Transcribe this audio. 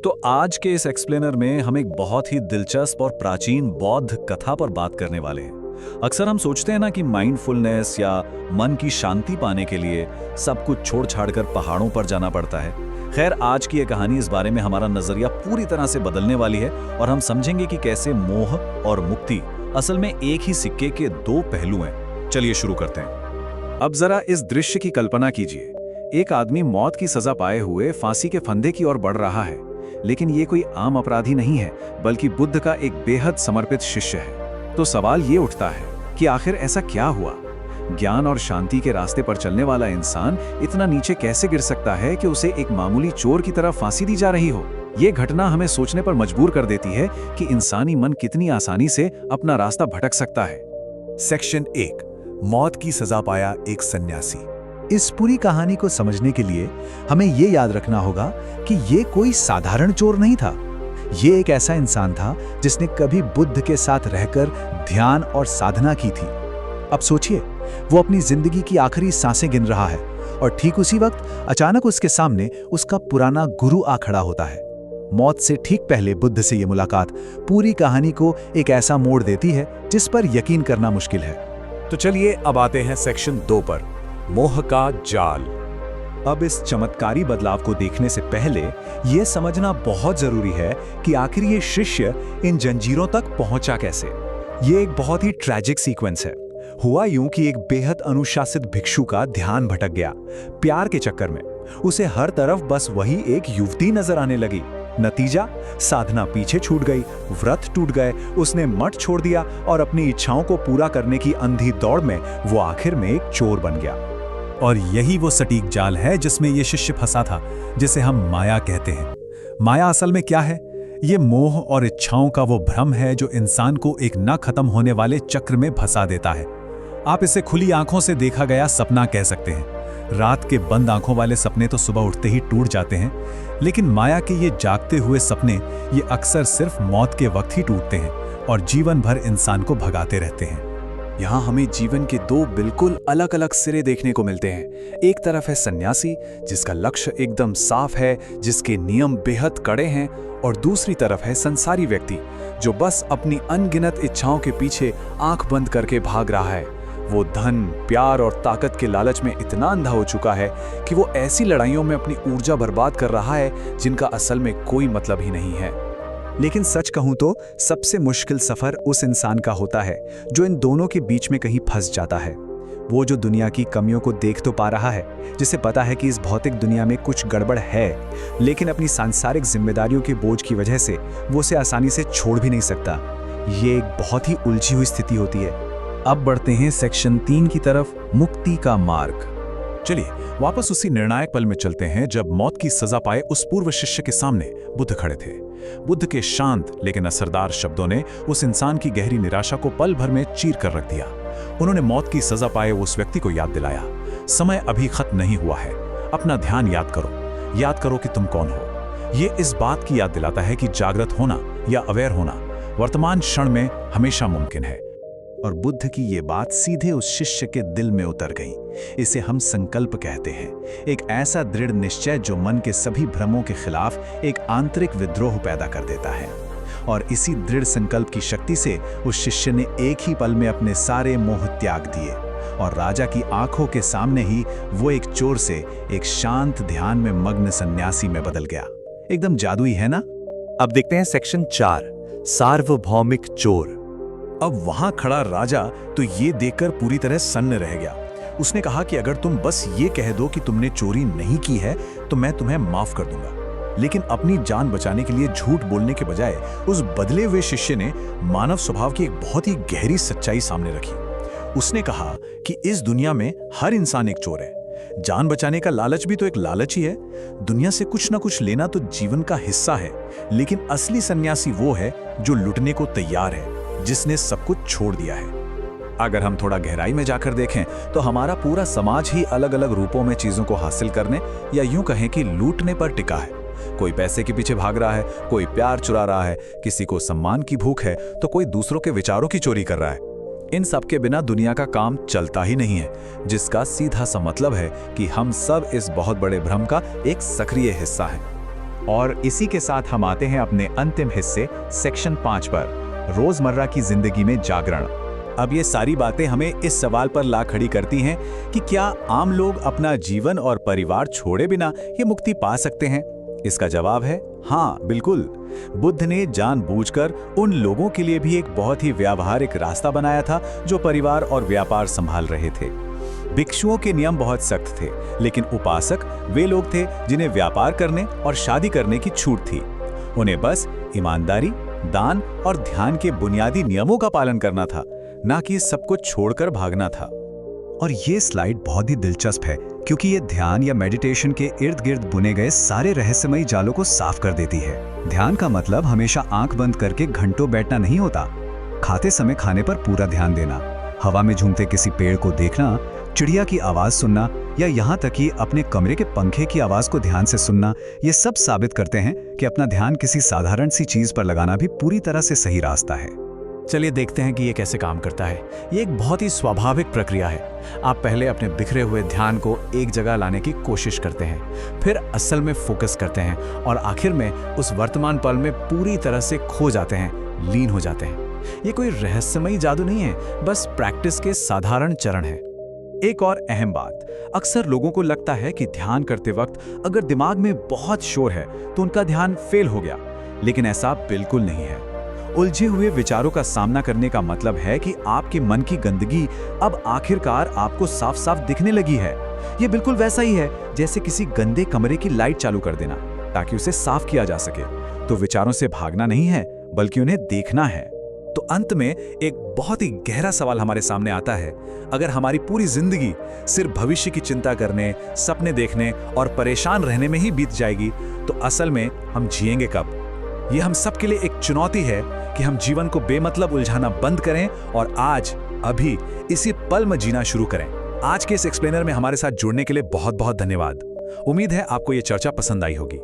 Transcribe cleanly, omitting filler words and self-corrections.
तो आज के इस एक्सप्लेनर में हम एक बहुत ही दिलचस्प और प्राचीन बौद्ध कथा पर बात करने वाले हैं। अक्सर हम सोचते हैं ना कि माइंडफुलनेस या मन की शांति पाने के लिए सब कुछ छोड़ छाड़ कर पहाड़ों पर जाना पड़ता है। खैर, आज की ये कहानी इस बारे में हमारा नजरिया पूरी तरह से बदलने वाली है और हम समझेंगे कि कैसे मोह और मुक्ति असल में एक ही सिक्के के दो पहलू हैं। चलिए शुरू करते हैं। अब जरा इस दृश्य की कल्पना कीजिए। एक आदमी मौत की सजा पाए हुए फांसी के फंदे की ओर बढ़ रहा है, लेकिन ये कोई आम अपराधी नहीं है, बल्कि बुद्ध का एक बेहद समर्पित शिष्य है। तो सवाल ये उठता है कि आखिर ऐसा क्या हुआ? ज्ञान और शांति के रास्ते पर चलने वाला इंसान इतना नीचे कैसे गिर सकता है कि उसे एक मामूली चोर की तरह फांसी दी जा रही हो? ये घटना हमें सोचने पर मजबूर कर देती है कि इंसानी मन कितनी आसानी से अपना रास्ता भटक सकता है। सेक्शन 1, मौत की सजा पाया एक सन्यासी। इस पूरी कहानी को समझने के लिए हमें ये याद रखना होगा कि ये कोई साधारण चोर नहीं था। ये एक ऐसा इंसान था जिसने कभी बुद्ध के साथ रहकर ध्यान और साधना की थी। अब सोचिए, वो अपनी जिंदगी की आखिरी सांसें गिन रहा है और ठीक उसी वक्त अचानक उसके सामने उसका पुराना गुरु आ खड़ा होता है। मौत से ठीक पहले बुद्ध से ये मुलाकात पूरी कहानी को एक ऐसा मोड़ देती है जिस पर यकीन करना मुश्किल है। तो चलिए अब आते हैं सेक्शन 2 पर, मोह का जाल। अब इस चमत्कारी बदलाव को देखने से पहले यह समझना बहुत जरूरी है कि आखिर ये शिष्य इन जंजीरों तक पहुंचा कैसे। ये एक बहुत ही ट्रैजिक सीक्वेंस है। हुआ यूं कि एक बेहद अनुशासित भिक्षु का ध्यान भटक गया। प्यार के चक्कर में उसे हर तरफ बस वही एक युवती नजर आने लगी। नतीजा, साधना पीछे छूट गई, व्रत टूट गए, उसने मठ छोड़ दिया और अपनी इच्छाओं को पूरा करने की अंधी दौड़ में वो आखिर में एक चोर बन गया। और यही वो सटीक जाल है जिसमें ये शिष्य फंसा था, जिसे हम माया कहते हैं। माया असल में क्या है? ये मोह और इच्छाओं का वो भ्रम है जो इंसान को एक न खत्म होने वाले चक्र में फंसा देता है। आप इसे खुली आंखों से देखा गया सपना कह सकते हैं। रात के बंद आंखों वाले सपने तो सुबह उठते ही टूट जाते हैं, लेकिन माया के ये जागते हुए सपने ये अक्सर सिर्फ मौत के वक्त ही टूटते हैं और जीवन भर इंसान को भगाते रहते हैं। यहाँ हमें जीवन के दो बिल्कुल अलग अलग सिरे देखने को मिलते हैं। एक तरफ है सन्यासी जिसका लक्ष्य एकदम साफ है, जिसके नियम बेहद कड़े हैं, और दूसरी तरफ है संसारी व्यक्ति जो बस अपनी अनगिनत इच्छाओं के पीछे आंख बंद करके भाग रहा है। वो धन, प्यार और ताकत के लालच में इतना अंधा हो चुका है कि वो ऐसी लड़ाइयों में अपनी ऊर्जा बर्बाद कर रहा है जिनका असल में कोई मतलब ही नहीं है। लेकिन सच कहूं तो सबसे मुश्किल सफर उस इंसान का होता है जो इन दोनों के बीच में कहीं फंस जाता है। वो जो दुनिया की कमियों को देख तो पा रहा है, जिसे पता है कि इस भौतिक दुनिया में कुछ गड़बड़ है, लेकिन अपनी सांसारिक जिम्मेदारियों के बोझ की वजह से वो उसे आसानी से छोड़ भी नहीं सकता। ये एक बहुत ही उलझी हुई स्थिति होती है। अब बढ़ते हैं सेक्शन 3 की तरफ, मुक्ति का मार्ग। चलिए वापस उसी निर्णायक पल में चलते हैं जब मौत की सजा पाए उस पूर्व शिष्य के सामने बुद्ध खड़े थे। बुद्ध के शांत लेकिन असरदार शब्दों ने उस इंसान की गहरी निराशा को पल भर में चीर कर रख दिया। उन्होंने मौत की सजा पाए उस व्यक्ति को याद दिलाया, समय अभी खत्म नहीं हुआ है, अपना ध्यान याद करो कि तुम कौन हो। ये इस बात की याद दिलाता है कि जागृत होना या अवेयर होना वर्तमान क्षण में हमेशा मुमकिन है। और बुद्ध की ये बात सीधे उस शिष्य के दिल में उतर गई। इसे हम संकल्प कहते हैं, एक ऐसा दृढ़ निश्चय जो मन के सभी भ्रमों के खिलाफ एक आंतरिक विद्रोह पैदा कर देता है। और इसी दृढ़ संकल्प की शक्ति से उस शिष्य ने एक ही पल में अपने सारे मोह त्याग दिए और राजा की आंखों के सामने ही वो एक चोर से एक शांत ध्यान में मग्न सन्यासी में बदल गया। एकदम जादुई है ना? अब देखते हैं सेक्शन 4, सार्वभौमिक चोर। अब वहां खड़ा राजा तो ये देखकर पूरी तरह सन्न रह गया। उसने कहा कि अगर तुम बस ये कह दो कि तुमने चोरी नहीं की है तो मैं तुम्हें माफ कर दूंगा। लेकिन अपनी जान बचाने के लिए झूठ बोलने के बजाय उस बदले हुए शिष्य ने मानव स्वभाव की एक बहुत ही गहरी सच्चाई सामने रखी। उसने कहा कि इस दुनिया में हर इंसान एक चोर है। जान बचाने का लालच भी तो एक लालच ही है। दुनिया से कुछ ना कुछ लेना तो जीवन का हिस्सा है, लेकिन असली सन्यासी वो है जो लुटने को तैयार है, जिसने सब कुछ छोड़ दिया है। अगर हम थोड़ा गहराई में जाकर देखें तो हमारा पूरा समाज ही अलग अलग रूपों में चीजों को हासिल करने या यूं कहें कि लूटने पर टिका है। कोई पैसे के पीछे भाग रहा है, कोई प्यार चुरा रहा है, किसी को सम्मान की भूख है तो कोई दूसरों के विचारों की चोरी कर रहा है। इन सब के बिना दुनिया का काम चलता ही नहीं है, जिसका सीधा सा मतलब है कि हम सब इस बहुत बड़े भ्रम का एक सक्रिय हिस्सा हैं। और इसी के साथ हम आते हैं अपने अंतिम हिस्से सेक्शन 5 पर, रोजमर्रा की जिंदगी में जागरण। अब ये सारी बातें हमें इस सवाल पर ला खड़ी करती हैं कि क्या आम लोग अपना जीवन और परिवार छोड़े बिना ये मुक्ति पा सकते हैं? इसका जवाब है हाँ, बिल्कुल। बुद्ध ने जानबूझकर उन लोगों के लिए भी एक बहुत ही व्यावहारिक रास्ता बनाया था जो परिवार और व्यापार संभाल रहे थे। भिक्षुओं के नियम बहुत सख्त थे, लेकिन उपासक वे लोग थे जिन्हें व्यापार करने और शादी करने की छूट थी। उन्हें बस ईमानदारी, दान और ध्यान के बुनियादी नियमों का पालन करना था, ना कि सब कुछ छोड़कर भागना था। और ये स्लाइड बहुत ही दिलचस्प है क्योंकि ये ध्यान या मेडिटेशन के इर्द गिर्द बुने गए सारे रहस्यमयी जालों को साफ कर देती है। ध्यान का मतलब हमेशा आंख बंद करके घंटों बैठना नहीं होता। खाते समय खाने पर पूरा ध्यान देना, हवा में झूमते किसी पेड़ को देखना, चिड़िया की आवाज सुनना या यहाँ तक कि अपने कमरे के पंखे की आवाज को ध्यान से सुनना, ये सब साबित करते हैं कि अपना ध्यान किसी साधारण सी चीज पर लगाना भी पूरी तरह से सही रास्ता है। चलिए देखते हैं कि ये कैसे काम करता है। ये एक बहुत ही स्वाभाविक प्रक्रिया है। आप पहले अपने बिखरे हुए ध्यान को एक जगह लाने की कोशिश करते हैं, फिर असल में फोकस करते हैं और आखिर में उस वर्तमान पल में पूरी तरह से खो जाते हैं, लीन हो जाते हैं। ये कोई रहस्यमयी जादू नहीं है, बस प्रैक्टिस के साधारण चरण हैं। एक और अहम बात, अक्सर लोगों को लगता है कि ध्यान करते वक्त अगर दिमाग में बहुत शोर है तो उनका ध्यान फेल हो गया, लेकिन ऐसा बिल्कुल नहीं है। उलझे हुए विचारों का सामना करने का मतलब है कि आपके मन की गंदगी अब आखिरकार आपको साफ साफ दिखने लगी है। ये बिल्कुल वैसा ही है जैसे किसी गंदे कमरे की लाइट चालू कर देना ताकि उसे साफ किया जा सके। तो विचारों से भागना नहीं है, बल्कि उन्हें देखना है। तो अंत में एक बहुत ही गहरा सवाल हमारे सामने आता है, अगर हमारी पूरी जिंदगी सिर्फ भविष्य की चिंता करने, सपने देखने और परेशान रहने में ही बीत जाएगी, तो असल में हम जिएंगे कब? ये हम सब के लिए एक चुनौती है कि हम जीवन को बेमतलब उलझाना बंद करें और आज, अभी, इसी पल में जीना शुरू करें। आज के इस एक्सप्लेनर में हमारे साथ जुड़ने के लिए बहुत बहुत धन्यवाद। उम्मीद है आपको ये चर्चा पसंद आई होगी।